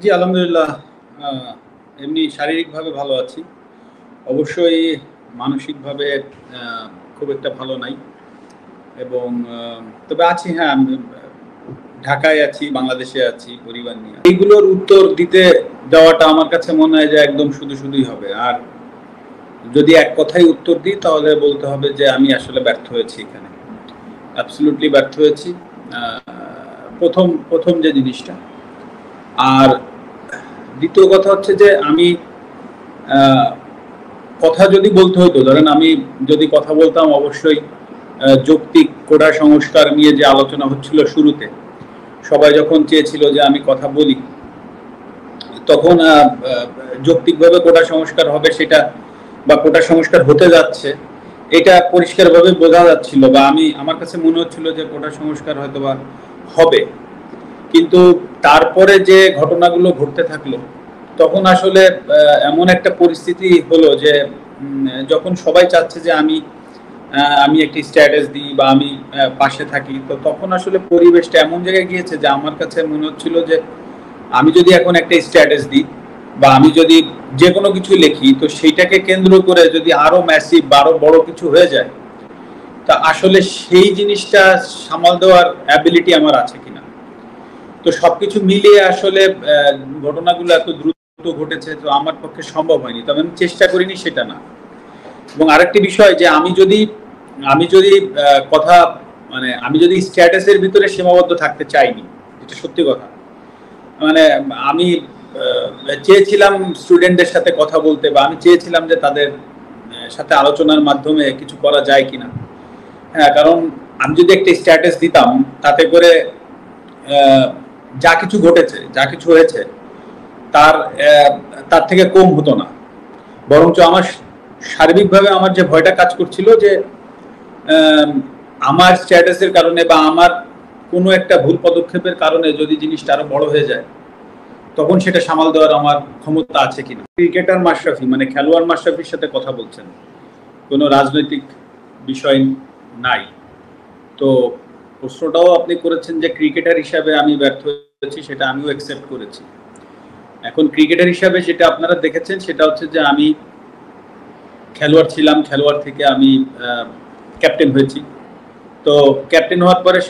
জি, আলহামদুলিল্লাহ। আ এমনি শারীরিকভাবে ভালো আছি। অবশ্যই মানসিকভাবে আ খুব একটা ভালো নাই এবং তবে আছি, হ্যাঁ, আমি ঢাকায় আছি, বাংলাদেশে আছি, পরিবার নিয়ে। এইগুলোর উত্তর দিতে যাওয়াটা আমার কাছে মনে হয় যে একদম শুধুই হবে। আর যদি এক কথায় উত্তর দিই তাহলে বলতে হবে যে আমি আসলে ব্যর্থ হয়েছি এখানে। অ্যাবসোলিউটলি ব্যর্থ হয়েছি। আ ১ম যে জিনিসটা। আর দ্বিতীয় কথা হচ্ছে যে আমি আ কথা যদি বলতে হতো, ধরেন আমি যদি কথা বলতাম অবশ্যই যৌক্তিক কোটা সংস্কার নিয়ে যে আলোচনা হচ্ছিল শুরুতে, সবাই যখন চেয়েছিল যে আমি কথা বলি, তখন যৌক্তিকভাবে কোটা সংস্কার হবে সেটা বা কোটা সংস্কার হতে যাচ্ছে এটা পরিষ্কারভাবে বোঝা যাচ্ছিল বা আমার কাছে মনে হচ্ছিল যে কোটা সংস্কার হয়তোবা হবে। কিন্তু তারপরে যে ঘটনাগুলো ঘটতে থাকলো তখন আসলে এমন একটা পরিস্থিতি হলো যে যখন সবাই চাচ্ছে যে আমি একটি স্ট্যাটাস দিই বা আমি পাশে থাকি, তো তখন আসলে পরিবেশটা এমন জায়গায় গিয়েছে যে আমার কাছে মনে হচ্ছিল যে আমি যদি এখন একটা স্ট্যাটাস দিই বা আমি যদি যে কোনো কিছু লিখি, তো সেইটাকে কেন্দ্র করে যদি আরো ম্যাসিভ বা আরো বড় কিছু হয়ে যায়, তা আসলে সেই জিনিসটা সামাল দেওয়ার অ্যাবিলিটি আমার আছে কিনা। তো সবকিছু মিলিয়ে আসলে ঘটনাগুলো এত দ্রুত ঘটেছে, তো আমার পক্ষে সম্ভব হয়নি, তবে আমি চেষ্টা করিনি সেটা না। এবং আরেকটি বিষয় যে আমি যদি কথা মানে আমি যদি স্ট্যাটাসের ভিতরে সীমাবদ্ধ থাকতে চাইনি, এটা সত্যি কথা। মানে আমি চেয়েছিলাম স্টুডেন্টদের সাথে কথা বলতে বা আমি চেয়েছিলাম যে তাদের সাথে আলোচনার মাধ্যমে কিছু করা যায় কিনা। হ্যাঁ, কারণ আমি যদি একটা স্ট্যাটাস দিতাম তাতে করে যা কিছু ঘটেছে, যা কিছু হয়েছে তার তার থেকে কম হতো না। বরঞ্চ আমার সার্বিকভাবে আমার যে ভয়টা কাজ করছিল যে আমার স্ট্যাটাসের কারণে বা আমার কোনো একটা ভুল পদক্ষেপের কারণে যদি জিনিসটা আরো বড় হয়ে যায়, তখন সেটা সামাল দেওয়ার আমার ক্ষমতা আছে কিনা। ক্রিকেটার মাশরাফি, মানে খেলোয়াড় মাশরাফির সাথে কথা বলছেন, কোনো রাজনৈতিক বিষয় নাই। তো প্রশ্নটাও আপনি করেছেন যে ক্রিকেটার হিসাবে আমি ব্যর্থ হয়েছি, সেটা আমিও অ্যাকসেপ্ট করেছি। এখন ক্রিকেটার হিসাবে যেটা আপনারা দেখেছেন সেটা হচ্ছে যে আমি খেলোয়াড় ছিলাম, খেলোয়াড় থেকে আমি ক্যাপ্টেন হয়েছি। তো ক্যাপ্টেন হওয়ার পরে